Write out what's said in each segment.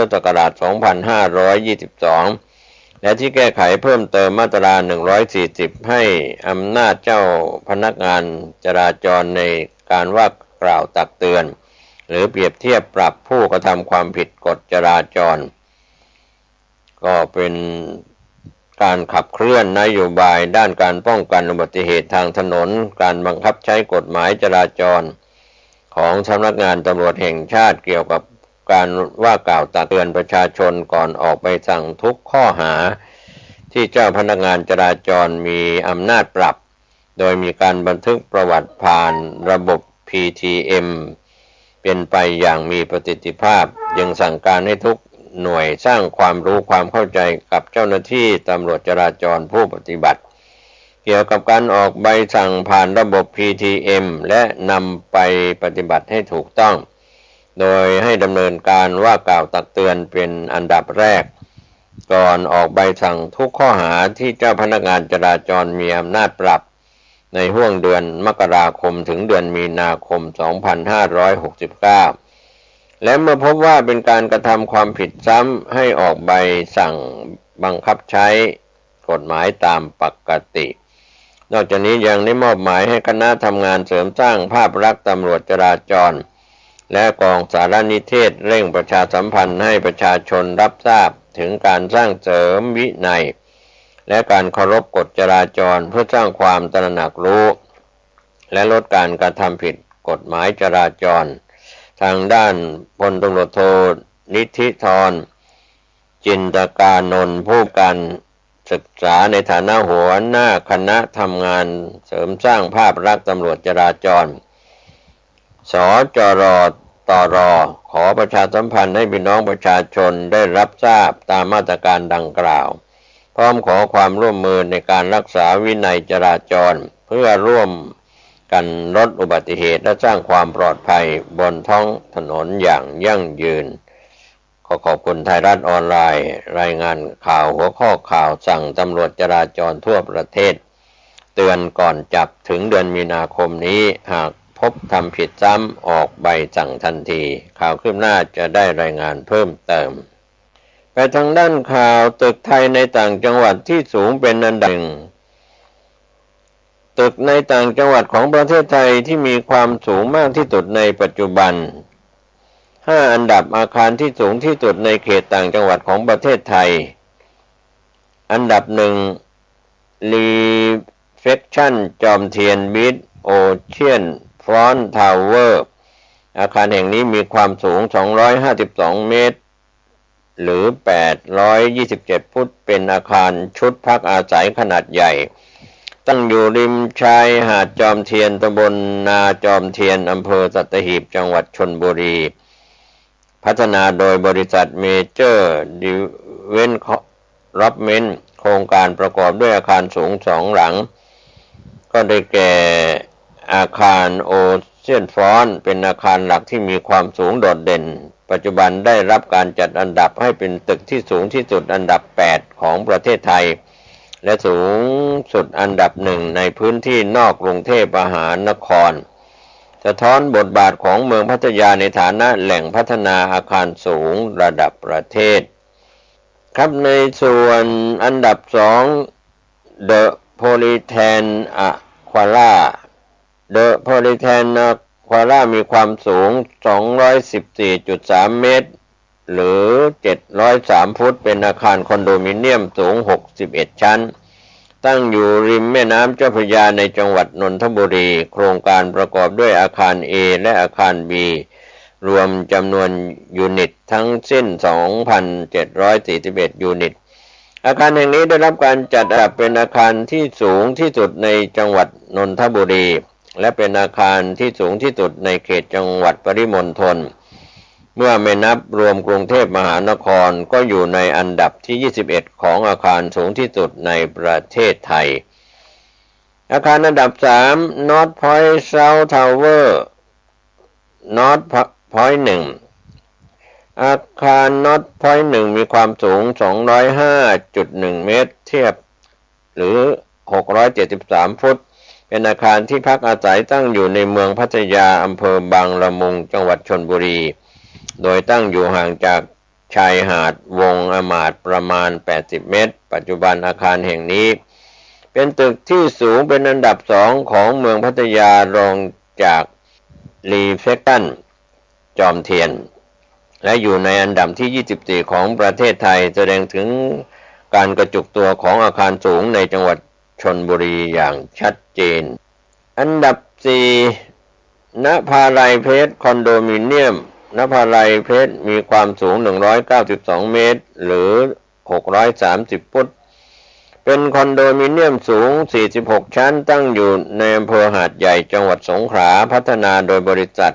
ทธศักราช 2522 และที่แก้ไขเพิ่มเติมมาตรา 140 ให้อำนาจเจ้าพนักงานจราจรในการว่ากล่าวตักเตือนหรือเปรียบเทียบปรับผู้กระทำความผิดกฎจราจรก็เป็นการขับเคลื่อนนโยบายด้านการป้องกันอุบัติเหตุทางถนนการบังคับใช้กฎหมายจราจรของสำนักงานตำรวจแห่งชาติเกี่ยวกับการว่ากล่าวตักเตือนประชาชนก่อนออกใบสั่งทุกข้อหาที่เจ้าพนักงานจราจรมีอำนาจปรับโดยมีการบันทึกประวัติผ่านระบบ PTM เป็นไปอย่างมีประสิทธิภาพยังสั่งการให้ทุกหน่วยสร้างความรู้ความเข้าใจกับเจ้าหน้าที่ตำรวจจราจรผู้ปฏิบัติเกี่ยวกับการออกใบสั่งผ่านระบบ PTM และนำไปปฏิบัติให้ถูกต้องโดยให้ดำเนินการว่ากล่าวตักเตือนเป็นอันดับแรกก่อนออกใบสั่งทุกข้อหาที่เจ้าพนักงานจราจรมีอำนาจปรับในห้วงเดือนมกราคมถึงเดือนมีนาคม 2569 และเมื่อพบว่าเป็นการกระทำความผิดซ้ำให้ออกใบสั่งบังคับใช้กฎหมายตามปกตินอกจากนี้ยังได้มอบหมายให้คณะทำงานเสริมสร้างภาพลักษณ์ตำรวจจราจรและกองสารนิเทศเร่งประชาสัมพันธ์ให้ประชาชนรับทราบถึงการสร้างเสริมวินัยและการเคารพกฎจราจรเพื่อสร้างความตระหนักรู้และลดการกระทำผิดกฎหมายจราจรทางด้านพลตำรวจโทนิธิธรจินตกานนท์ผู้การศึกษาในฐานะหัวหน้าคณะทำงานเสริมสร้างภาพลักษณ์ตำรวจจราจรสจร.ตร.ขอประชาสัมพันธ์ให้พี่น้องประชาชนได้รับทราบตามมาตรการดังกล่าวพร้อมขอความร่วมมือในการรักษาวินัยจราจรเพื่อร่วมกันลดอุบัติเหตุและสร้างความปลอดภัยบนท้องถนนอย่างยั่งยืนขอขอบคุณไทยรัฐออนไลน์รายงานข่าวหัวข้อข่าวสั่งตำรวจจราจรทั่วประเทศเตือนก่อนจับถึงเดือนมีนาคมนี้หากพบทำผิดซ้ำออกใบสั่งทันทีข่าวคืบหน้าจะได้รายงานเพิ่มเติมไปทางด้านข่าวตึกไทยในต่างจังหวัดที่สูงเป็นอันดับหนึ่งตึกในต่างจังหวัดของประเทศไทยที่มีความสูงมากที่สุดในปัจจุบัน5อันดับอาคารที่สูงที่สุดในเขตต่างจังหวัดของประเทศไทยอันดับ1 Reflection จอมเทียน Beach Ocean Front Tower อาคารแห่งนี้มีความสูง252เมตรหรือ827ฟุตเป็นอาคารชุดพักอาศัยขนาดใหญ่ตั้งอยู่ริมชายหาดจอมเทียนตำบลนาจอมเทียนอำเภอสัตหีบจังหวัดชลบุรีพัฒนาโดยบริษัทเมเจอร์ดิเวนคอร์ปเมนต์โครงการประกอบด้วยอาคารสูง2หลังก็ได้แก่อาคารโอเชียนฟรอนต์เป็นอาคารหลักที่มีความสูงโดดเด่นปัจจุบันได้รับการจัดอันดับให้เป็นตึกที่สูงที่สุดอันดับ8ของประเทศไทยและสูงสุดอันดับ1ในพื้นที่นอกกรุงเทพมหานครสะท้อนบทบาทของเมืองพัทยาในฐานะแหล่งพัฒนาอาคารสูงระดับประเทศครับในส่วนอันดับ2 The Politan Aquara The Politan Aquara มีความสูง 214.3 เมตรหรือ703ฟุตเป็นอาคารคอนโดมิเนียมสูง61ชั้นตั้งอยู่ริมแม่น้ำเจ้าพระยาในจังหวัดนนทบุรีโครงการประกอบด้วยอาคาร A และอาคาร B รวมจำนวนยูนิตทั้งสิ้น 2,741 ยูนิตอาคารแห่งนี้ได้รับการจัดอันดับเป็นอาคารที่สูงที่สุดในจังหวัดนนทบุรีและเป็นอาคารที่สูงที่สุดในเขตจังหวัดปริมณฑลเมื่อไม่นับรวมกรุงเทพมหานครก็อยู่ในอันดับที่21ของอาคารสูงที่สุดในประเทศไทยอาคารอันดับ3 North Point South Tower North Point 1อาคาร North Point 1มีความสูง 205.1 เมตรเทียบหรือ673ฟุตเป็นอาคารที่พักอาศัยตั้งอยู่ในเมืองพัทยาอำเภอบางละมุงจังหวัดชลบุรีโดยตั้งอยู่ห่างจาก ชายหาดวงอมาตย์ประมาณ80เมตรปัจจุบันอาคารแห่งนี้เป็นตึกที่สูงเป็นอันดับ2ของเมืองพัทยารองจากรีเฟกตันจอมเทียนและอยู่ในอันดับที่24ของประเทศไทยแสดงถึงการกระจุกตัวของอาคารสูงในจังหวัดชลบุรีอย่างชัดเจนอันดับ4ณภาลัยเพชรคอนโดมิเนียมณภาลัยเพชรมีความสูง192เมตรหรือ630ฟุตเป็นคอนโดมิเนียมสูง46ชั้นตั้งอยู่ในอำเภอหาดใหญ่จังหวัดสงขลาพัฒนาโดยบริษัท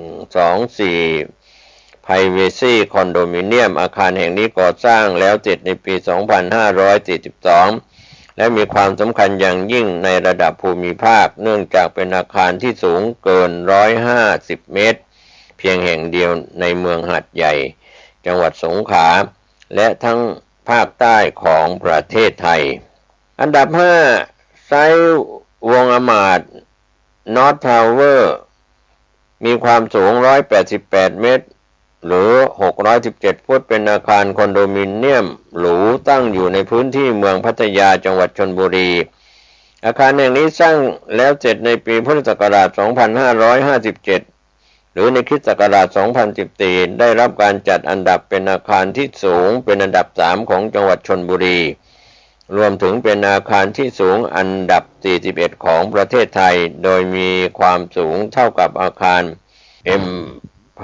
124 Privacy คอนโดมิเนียมอาคารแห่งนี้ก่อสร้างแล้วเสร็จในปี2542และมีความสำคัญอย่างยิ่งในระดับภูมิภาคเนื่องจากเป็นอาคารที่สูงเกิน150เมตรเพียงแห่งเดียวในเมืองหาดใหญ่จังหวัดสงขลาและทั้งภาคใต้ของประเทศไทยอันดับ5ไซต์วงอมาตย์นอร์ททาวเวอร์มีความสูง188เมตรหรือ617ฟุตเป็นอาคารคอนโดมิเนียมหรูตั้งอยู่ในพื้นที่เมืองพัทยาจังหวัดชลบุรีอาคารแห่งนี้สร้างแล้วเสร็จในปีพุทธศักราช2557หรือในคริสตศักราช2014ได้รับการจัดอันดับเป็นอาคารที่สูงเป็นอันดับ3ของจังหวัดชลบุรีรวมถึงเป็นอาคารที่สูงอันดับ41ของประเทศไทยโดยมีความสูงเท่ากับอาคารไพ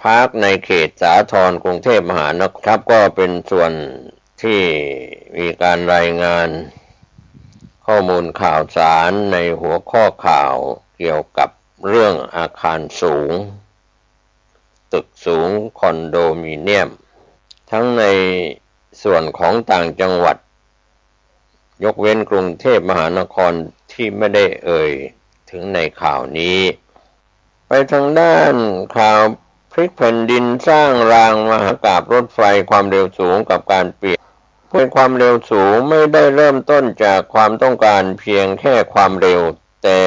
พาร์คในเขตสาทรกรุงเทพมหานครก็เป็นส่วนที่มีการรายงานข้อมูลข่าวสารในหัวข้อข่าวเกี่ยวกับเรื่องอาคารสูงตึกสูงคอนโดมิเนียมทั้งในส่วนของต่างจังหวัดยกเว้นกรุงเทพมหานครที่ไม่ได้เอ่ยถึงในข่าวนี้ไปทางด้านข่าวพลิกแผ่นดินสร้างรางมหากาพย์รถไฟความเร็วสูงกับการเปลี่ยนความเร็วสูงไม่ได้เริ่มต้นจากความต้องการเพียงแค่ความเร็วแต่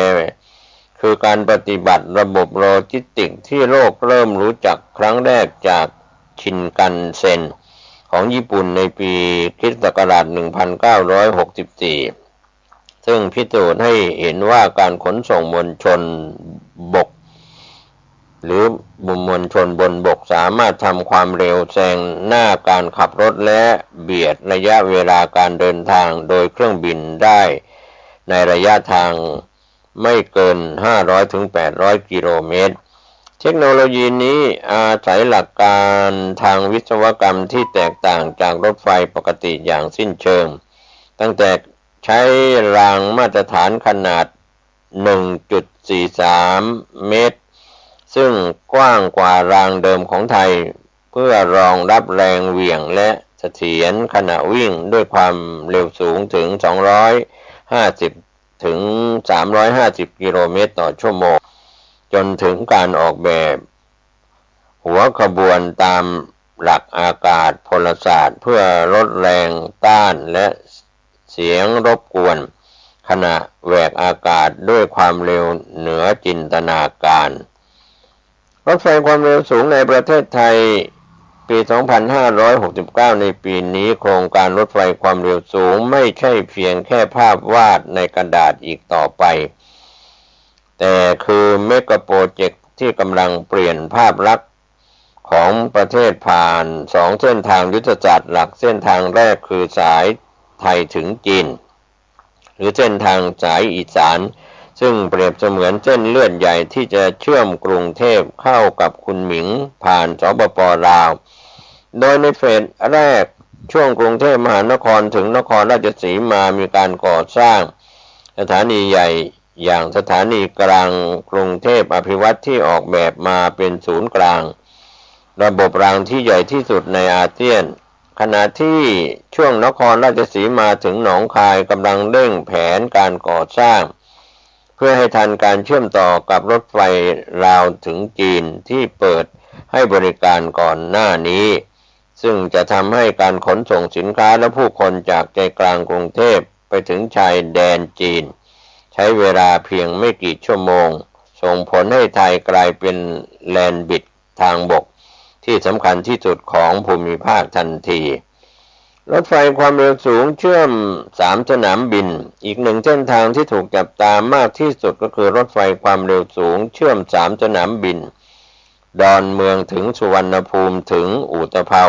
คือการปฏิบัติระบบโลจิสติกส์ที่โลกเริ่มรู้จักครั้งแรกจากชินคันเซ็นของญี่ปุ่นในปีคริสตศักราช1964ซึ่งพิสูจน์ให้เห็นว่าการขนส่งมวลชนบกหรือมวลชนบนบกสามารถทำความเร็วแซงหน้าการขับรถและเบียดระยะเวลาการเดินทางโดยเครื่องบินได้ในระยะทางไม่เกิน500-800กิโลเมตรเทคโนโลยีนี้อาศัยหลักการทางวิศวกรรมที่แตกต่างจากรถไฟปกติอย่างสิ้นเชิงตั้งแต่ใช้รางมาตรฐานขนาด 1.43 เมตรซึ่งกว้างกว่ารางเดิมของไทยเพื่อรองรับแรงเหวี่ยงและเสถียรขณะวิ่งด้วยความเร็วสูงถึง250-350กิโลเมตรต่อชั่วโมงจนถึงการออกแบบหัวขบวนตามหลักอากาศพลศาสตร์เพื่อลดแรงต้านและเสียงรบกวนขณะแหวกอากาศด้วยความเร็วเหนือจินตนาการรถไฟความเร็วสูงในประเทศไทยปี 2569 ในปีนี้โครงการรถไฟความเร็วสูงไม่ใช่เพียงแค่ภาพวาดในกระดาษอีกต่อไปแต่คือเมกะโปรเจกต์ที่กำลังเปลี่ยนภาพลักษณ์ของประเทศผ่าน2เส้นทางยุทธศาสตร์หลักเส้นทางแรกคือสายไทยถึงจีนหรือเส้นทางสายอีสานซึ่งเปรียบเสมือนเส้นเลือดใหญ่ที่จะเชื่อมกรุงเทพเข้ากับคุนหมิงผ่านสปป.ลาวโดยในเฟสแรกช่วงกรุงเทพมหานครถึงนครราชสีมามีการก่อสร้างสถานีใหญ่อย่างสถานีกลางกรุงเทพอภิวัตน์ที่ออกแบบมาเป็นศูนย์กลางระบบรางที่ใหญ่ที่สุดในอาเซียนขณะที่ช่วงนครราชสีมาถึงหนองคายกำลังเร่งแผนการก่อสร้างเพื่อให้ทันการเชื่อมต่อกับรถไฟลาวถึงจีนที่เปิดให้บริการก่อนหน้านี้ซึ่งจะทำให้การขนส่งสินค้าและผู้คนจากใจกลางกรุงเทพไปถึงชายแดนจีนใช้เวลาเพียงไม่กี่ชั่วโมงส่งผลให้ไทยกลายเป็นแลนด์บิดทางบก ที่สำคัญที่สุดของภูมิภาคทันทีรถไฟความเร็วสูงเชื่อม3สนามบินอีกหนึ่งเส้นทางที่ถูกจับตามากที่สุดก็คือรถไฟความเร็วสูงเชื่อม3สนามบินดอนเมืองถึงสุวรรณภูมิถึงอุตภเปา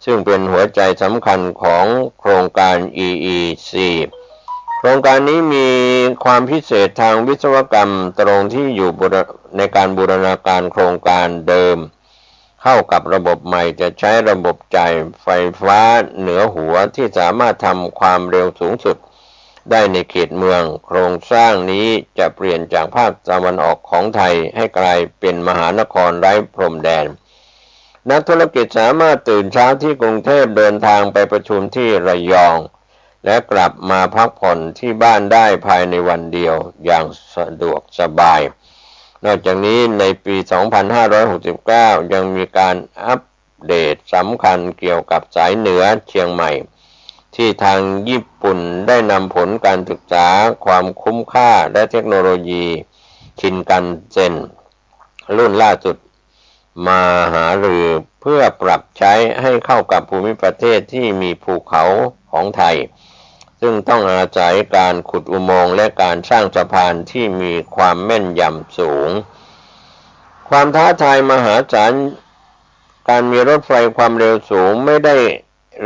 ซึ่งเป็นหัวใจสำคัญของโครงการ EEC โครงการนี้มีความพิเศษทางวิศวกรรมตรงที่อยู่ในการบูรณาการโครงการเดิมเข้ากับระบบใหม่จะใช้ระบบจ่ายไฟฟ้าเหนือหัวที่สามารถทำความเร็วสูงสุดได้ในเขตเมืองโครงสร้างนี้จะเปลี่ยนจากภาคตะวันออกของไทยให้กลายเป็นมหานครไร้พรมแดนนักธุรกิจสามารถตื่นเช้าที่กรุงเทพเดินทางไปประชุมที่ระยองและกลับมาพักผ่อนที่บ้านได้ภายในวันเดียวอย่างสะดวกสบายนอกจากนี้ในปี 2569 ยังมีการอัปเดตสำคัญเกี่ยวกับสายเหนือเชียงใหม่ที่ทางญี่ปุ่นได้นำผลการศึกษาความคุ้มค่าและเทคโนโลยีชินกันเซ็นรุ่นล่าสุดมาหารือเพื่อปรับใช้ให้เข้ากับภูมิประเทศที่มีภูเขาของไทยซึ่งต้องอาศัยการขุดอุโมงค์และการสร้างสะพานที่มีความแม่นยำสูงความท้าทายมหาศาลการมีรถไฟความเร็วสูงไม่ได้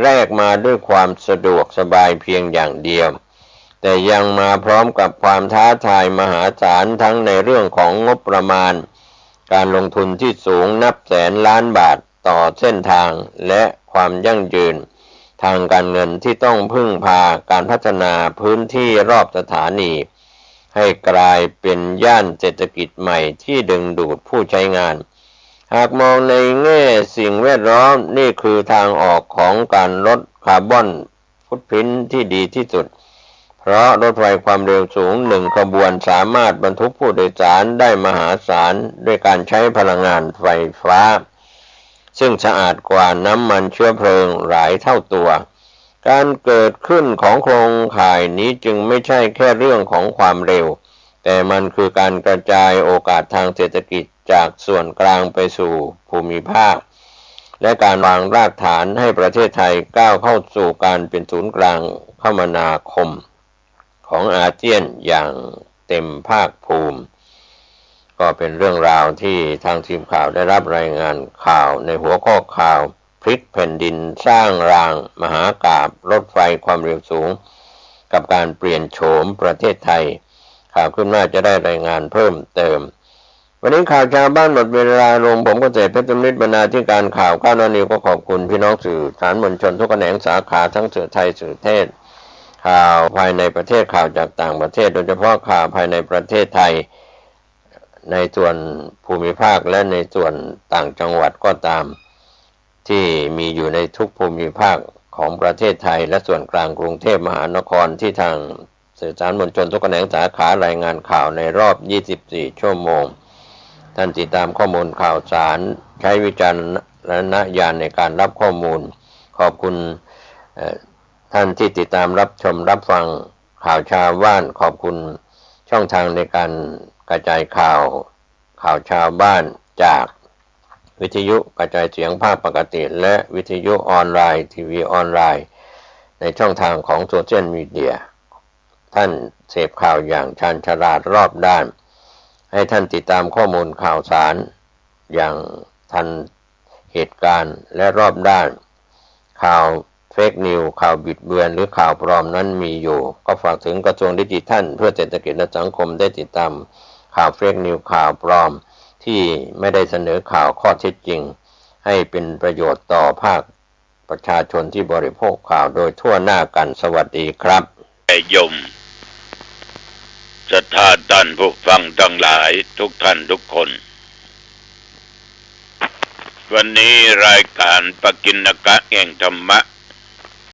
แลกมาด้วยความสะดวกสบายเพียงอย่างเดียวแต่ยังมาพร้อมกับความท้าทายมหาศาลทั้งในเรื่องของงบประมาณการลงทุนที่สูงนับแสนล้านบาทต่อเส้นทางและความยั่งยืนทางการเงินที่ต้องพึ่งพาการพัฒนาพื้นที่รอบสถานีให้กลายเป็นย่านเศรษฐกิจใหม่ที่ดึงดูดผู้ใช้งานหากมองในแง่สิ่งแวดล้อมนี่คือทางออกของการลดคาร์บอนฟุตพริ้นท์ที่ดีที่สุดเพราะรถไฟความเร็วสูงหนึ่งขบวนสามารถบรรทุกผู้โดยสารได้มหาศาลด้วยการใช้พลังงานไฟฟ้าซึ่งสะอาดกว่าน้ำมันเชื้อเพลิงหลายเท่าตัวการเกิดขึ้นของโครงข่ายนี้จึงไม่ใช่แค่เรื่องของความเร็วแต่มันคือการกระจายโอกาสทางเศรษฐกิจจากส่วนกลางไปสู่ภูมิภาคและการวางรากฐานให้ประเทศไทยก้าวเข้าสู่การเป็นศูนย์กลางคมนาคมของอาเซียนอย่างเต็มภาคภูมิก็เป็นเรื่องราวที่ทางทีมข่าวได้รับรายงานข่าวในหัวข้อข่าวพลิกแผ่นดินสร้างรางมหากาพย์รถไฟความเร็วสูงกับการเปลี่ยนโฉมประเทศไทยข่าวขึ้นหน้าจะได้รายงานเพิ่มเติมวันนี้ข่าวชาวบ้านหมดเวลาลงผมเกษตรเพชรมิตรบรรณาธิการข่าว9 นิวก็ขอบคุณพี่น้องสื่อสารมวลชนทุกแขนงสาขาทั้งสื่อไทยสื่อเทศข่าวภายในประเทศข่าวจากต่างประเทศโดยเฉพาะข่าวภายในประเทศไทยในส่วนภูมิภาคและในส่วนต่างจังหวัดก็ตามที่มีอยู่ในทุกภูมิภาคของประเทศไทยและส่วนกลางกรุงเทพมหานครที่ทางสื่อสารมวลชนทุกแขนงสาขารายงานข่าวในรอบ24 ชั่วโมงท่านติดตามข้อมูลข่าวสารใช้วิจารณญาณในการรับข้อมูลขอบคุณท่านที่ติดตามรับชมรับฟังข่าวชาวบ้านขอบคุณช่องทางในการกระจายข่าวชาวบ้านจากวิทยุกระจายเสียงภาคปกติและวิทยุออนไลน์ทีวีออนไลน์ในช่องทางของโซเชียลมีเดียท่านเสพข่าวอย่างชาญฉลาดรอบด้านให้ท่านติดตามข้อมูลข่าวสารอย่างทันเหตุการณ์และรอบด้านข่าวเฟกนิวข่าวบิดเบือนหรือข่าวปลอมนั้นมีอยู่ก็ฝากถึงกระทรวงดิจิทัลเพื่อเศรษฐกิจและสังคมได้ติดตามข่าวเฟกนิวข่าวปลอมที่ไม่ได้เสนอข่าวข้อเท็จจริงให้เป็นประโยชน์ต่อภาคประชาชนที่บริโภคข่าวโดยทั่วหน้ากันสวัสดีครับยมศรัทธาท่านผู้ฟังทั้งหลายทุกท่านทุกคนวันนี้รายการปกิณกะแห่งธรรมะ